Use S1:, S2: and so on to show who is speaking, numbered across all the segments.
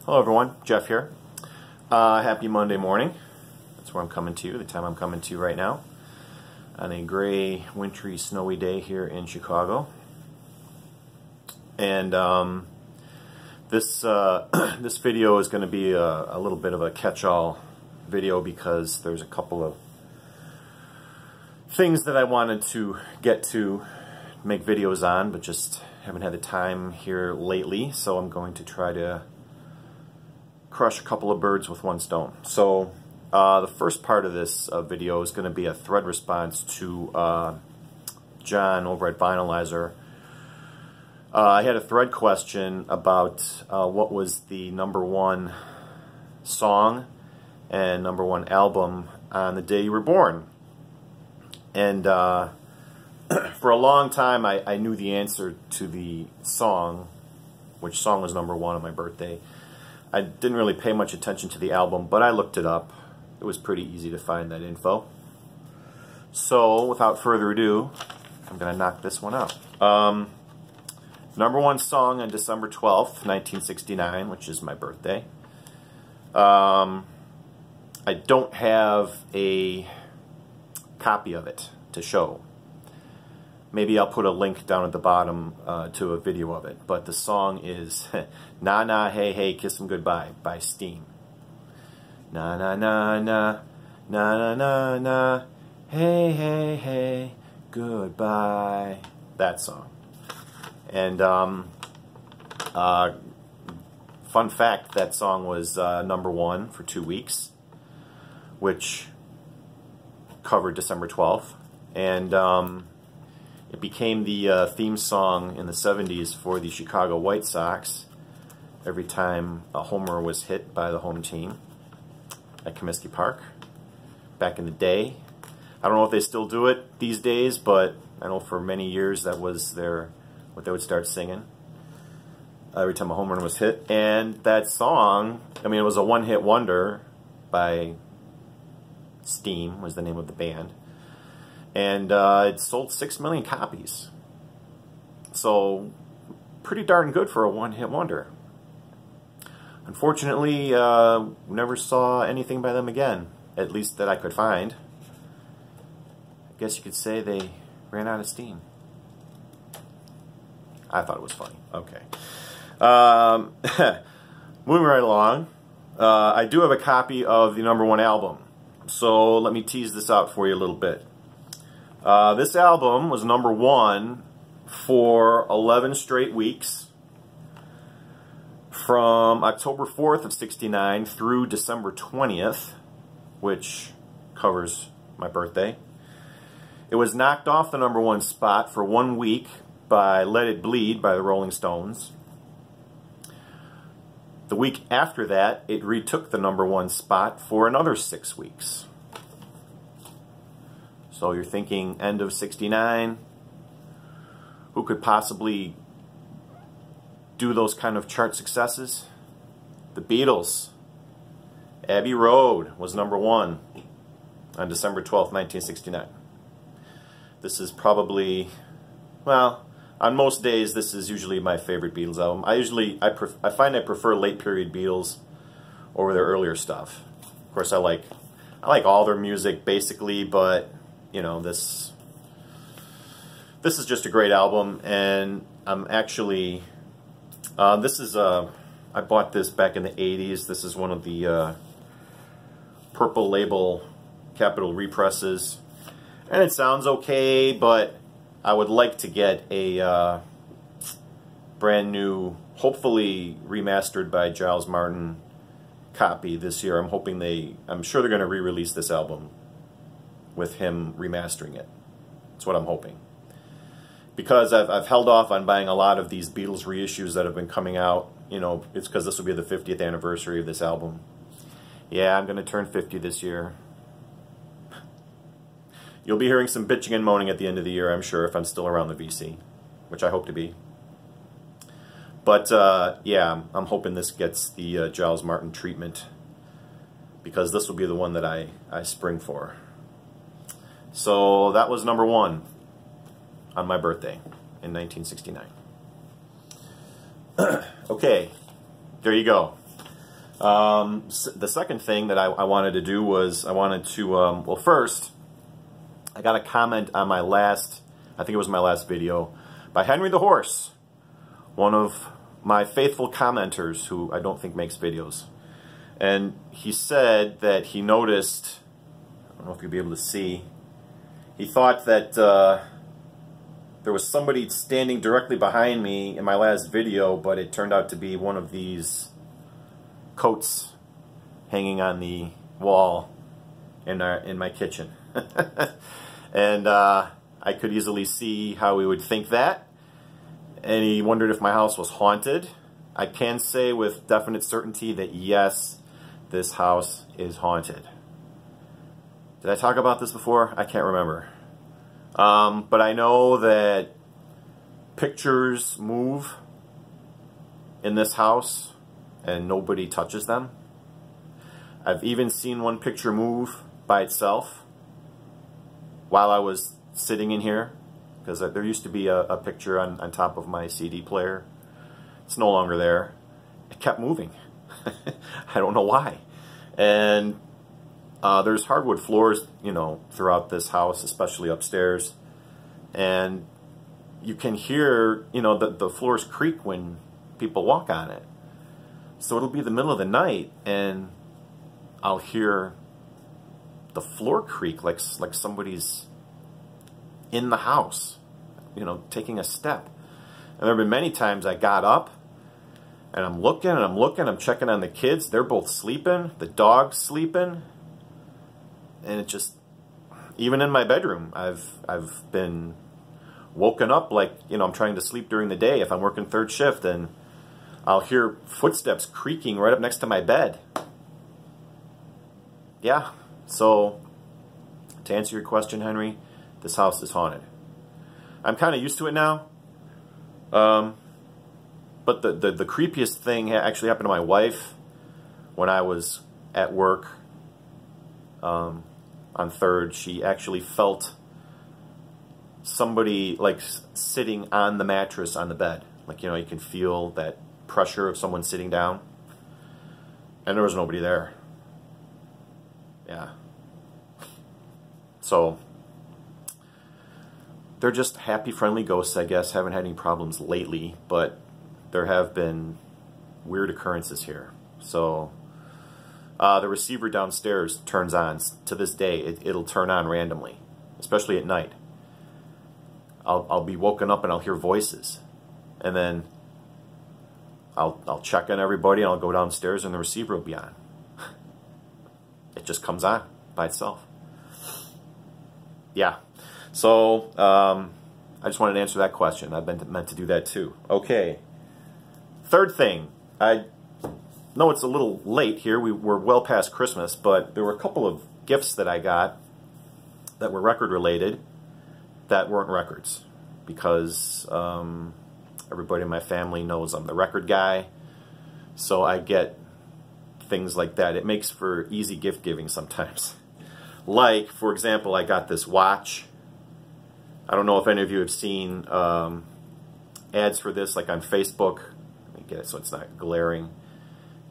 S1: Hello everyone, Jeff here. Happy Monday morning. That's where I'm coming to you, the time I'm coming to you right now, on a gray, wintry, snowy day here in Chicago. And this video is going to be a little bit of a catch-all video because there's a couple of things that I wanted to get to make videos on, but just haven't had the time here lately, so I'm going to try to crush a couple of birds with one stone. So the first part of this video is going to be a thread response to John over at Vinylizer. I had a thread question about what was the #1 song and #1 album on the day you were born. And for a long time I knew the answer to the song, which song was #1 on my birthday. I didn't really pay much attention to the album, but I looked it up. It was pretty easy to find that info. So, without further ado, I'm going to knock this one out. #1 song on December 12th, 1969, which is my birthday. I don't have a copy of it to show. Maybe I'll put a link down at the bottom to a video of it. But the song is Na Na Hey Hey Kiss 'Em Goodbye by Steam. Na na na na, na na na na, hey hey hey, goodbye. That song. And fun fact, that song was #1 for 2 weeks, which covered December 12th. And it became the theme song in the 70s for the Chicago White Sox every time a homer was hit by the home team at Comiskey Park back in the day. I don't know if they still do it these days, but I know for many years that was what they would start singing every time a home run was hit. And that song, I mean, it was a one-hit wonder by Steam, was the name of the band. And it sold 6 million copies. So, pretty darn good for a one-hit wonder. Unfortunately, never saw anything by them again, at least that I could find. I guess you could say they ran out of steam. I thought it was funny. Okay. Moving right along, I do have a copy of the #1 album. So let me tease this out for you a little bit. This album was #1 for 11 straight weeks, from October 4th of '69 through December 20th, which covers my birthday. It was knocked off the #1 spot for 1 week by Let It Bleed by the Rolling Stones. The week after that, it retook the #1 spot for another 6 weeks. So you're thinking end of '69, who could possibly do those kind of chart successes? The Beatles. Abbey Road was #1 on December 12th, 1969. This is probably, well, on most days this is usually my favorite Beatles album. I find I prefer late period Beatles over their earlier stuff. Of course, I like all their music basically, but you know, this is just a great album. And I'm actually I bought this back in the 80s. This is one of the Purple Label Capitol represses, and it sounds okay, but I would like to get a brand new, hopefully remastered by Giles Martin copy this year. I'm sure they're going to re-release this album with him remastering it. That's what I'm hoping. Because I've held off on buying a lot of these Beatles reissues that have been coming out. You know, it's because this will be the 50th anniversary of this album. Yeah, I'm going to turn 50 this year. You'll be hearing some bitching and moaning at the end of the year, I'm sure, if I'm still around the VC, which I hope to be. But, yeah, I'm hoping this gets the Giles Martin treatment, because this will be the one that I spring for. So that was #1 on my birthday in 1969. Okay, there you go. The second thing that I wanted to do was I wanted to, well, first, I got a comment on my last, I think it was my last video, by Henry the Horse, one of my faithful commenters who I don't think makes videos. And he said that he noticed, I don't know if you'll be able to see, he thought that there was somebody standing directly behind me in my last video, but it turned out to be one of these coats hanging on the wall in my kitchen. And I could easily see how he would think that. And he wondered if my house was haunted. I can say with definite certainty that yes, this house is haunted. Did I talk about this before? I can't remember. But I know that pictures move in this house and nobody touches them. I've even seen one picture move by itself while I was sitting in here, because there used to be a picture on top of my CD player. It's no longer there. It kept moving. I don't know why. And there's hardwood floors, you know, throughout this house, especially upstairs. And you can hear, you know, the floors creak when people walk on it. So it'll be the middle of the night and I'll hear the floor creak like somebody's in the house, you know, taking a step. And there have been many times I got up and I'm looking and I'm checking on the kids. They're both sleeping, the dog's sleeping. And it just, even in my bedroom, I've been woken up like, you know, I'm trying to sleep during the day if I'm working third shift, and I'll hear footsteps creaking right up next to my bed. Yeah, so to answer your question, Henry, this house is haunted. I'm kind of used to it now. But the creepiest thing actually happened to my wife when I was at work on 3rd. She actually felt somebody like sitting on the mattress on the bed. Like, you know, you can feel that pressure of someone sitting down. And there was nobody there. Yeah. So they're just happy, friendly ghosts, I guess. Haven't had any problems lately, but there have been weird occurrences here. So the receiver downstairs turns on. To this day, it'll turn on randomly, especially at night. I'll be woken up and I'll hear voices, and then I'll check on everybody and I'll go downstairs and the receiver will be on. It just comes on by itself. Yeah. So I just wanted to answer that question. I've been meant to do that too. Okay. Third thing, I know it's a little late here. We're well past Christmas, but there were a couple of gifts that I got that were record related that weren't records, because everybody in my family knows I'm the record guy, so I get things like that. It makes for easy gift giving sometimes. Like, for example, I got this watch. I don't know if any of you have seen ads for this, like on Facebook. Let me get it so it's not glaring.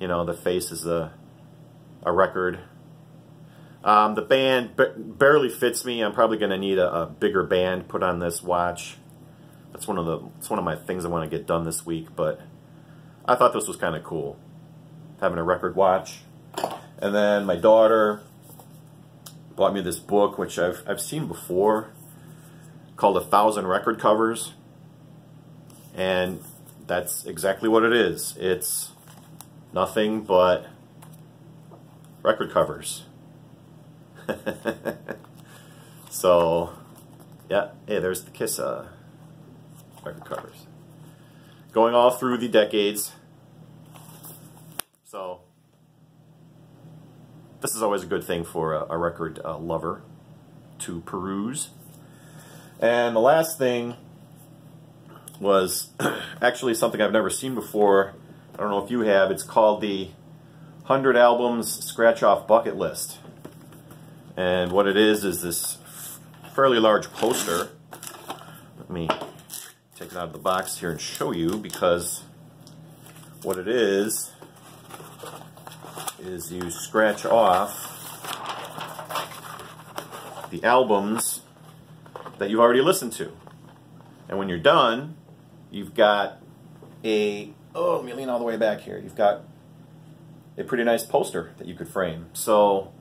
S1: You know, the face is a record. The band barely fits me. I'm probably going to need a bigger band put on this watch. It's one of my things I want to get done this week, but I thought this was kind of cool, having a record watch. And then my daughter bought me this book, which I've seen before, called 1,000 Record Covers. And that's exactly what it is. It's nothing but record covers. So, yeah, hey, there's the Kiss record covers. Going all through the decades. So, this is always a good thing for a record lover to peruse. And the last thing was actually something I've never seen before. I don't know if you have. It's called the 100 Albums Scratch Off Bucket List. And what it is this fairly large poster. Let me take it out of the box here and show you, because what it is is you scratch off the albums that you've already listened to. And when you're done, you've got a, oh, let me lean all the way back here. You've got a pretty nice poster that you could frame. So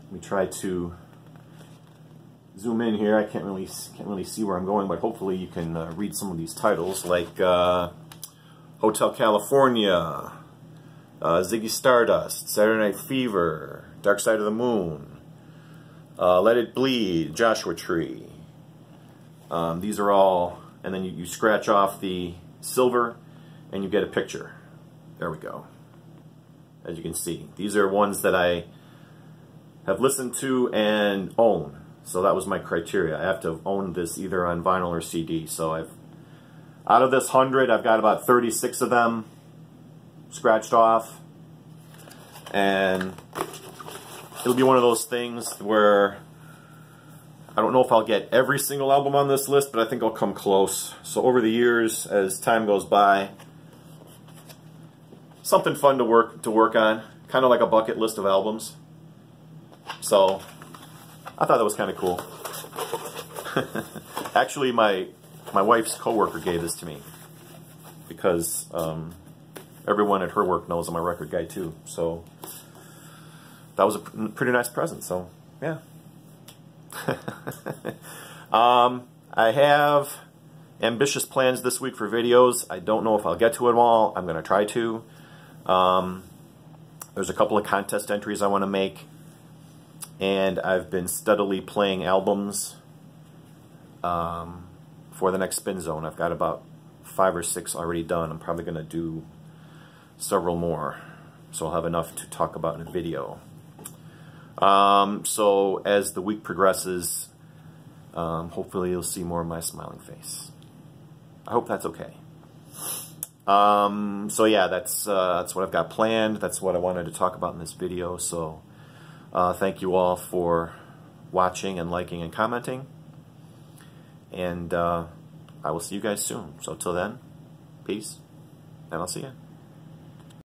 S1: let me try to zoom in here. I can't really see where I'm going, but hopefully you can read some of these titles, like Hotel California, Ziggy Stardust, Saturday Night Fever, Dark Side of the Moon, Let It Bleed, Joshua Tree. These are all, and then you scratch off the silver and you get a picture. There we go. As you can see, these are ones that I have listened to and own. So that was my criteria. I have to have owned this either on vinyl or CD. So out of this 100, I've got about 36 of them scratched off. And it'll be one of those things where I don't know if I'll get every single album on this list, but I think I'll come close. So over the years, as time goes by, something fun to work on, kind of like a bucket list of albums. So I thought that was kind of cool. Actually, my wife's coworker gave this to me because everyone at her work knows I'm a record guy too. So that was a pretty nice present. So yeah. I have ambitious plans this week for videos. I don't know if I'll get to them all. I'm going to try to. There's a couple of contest entries I want to make, and I've been steadily playing albums for the next Spin Zone. I've got about 5 or 6 already done. I'm probably going to do several more, so I'll have enough to talk about in a video. So as the week progresses, hopefully you'll see more of my smiling face. I hope that's okay. So yeah, that's what I've got planned. That's what I wanted to talk about in this video. So thank you all for watching and liking and commenting. And I will see you guys soon. So till then, peace, and I'll see you.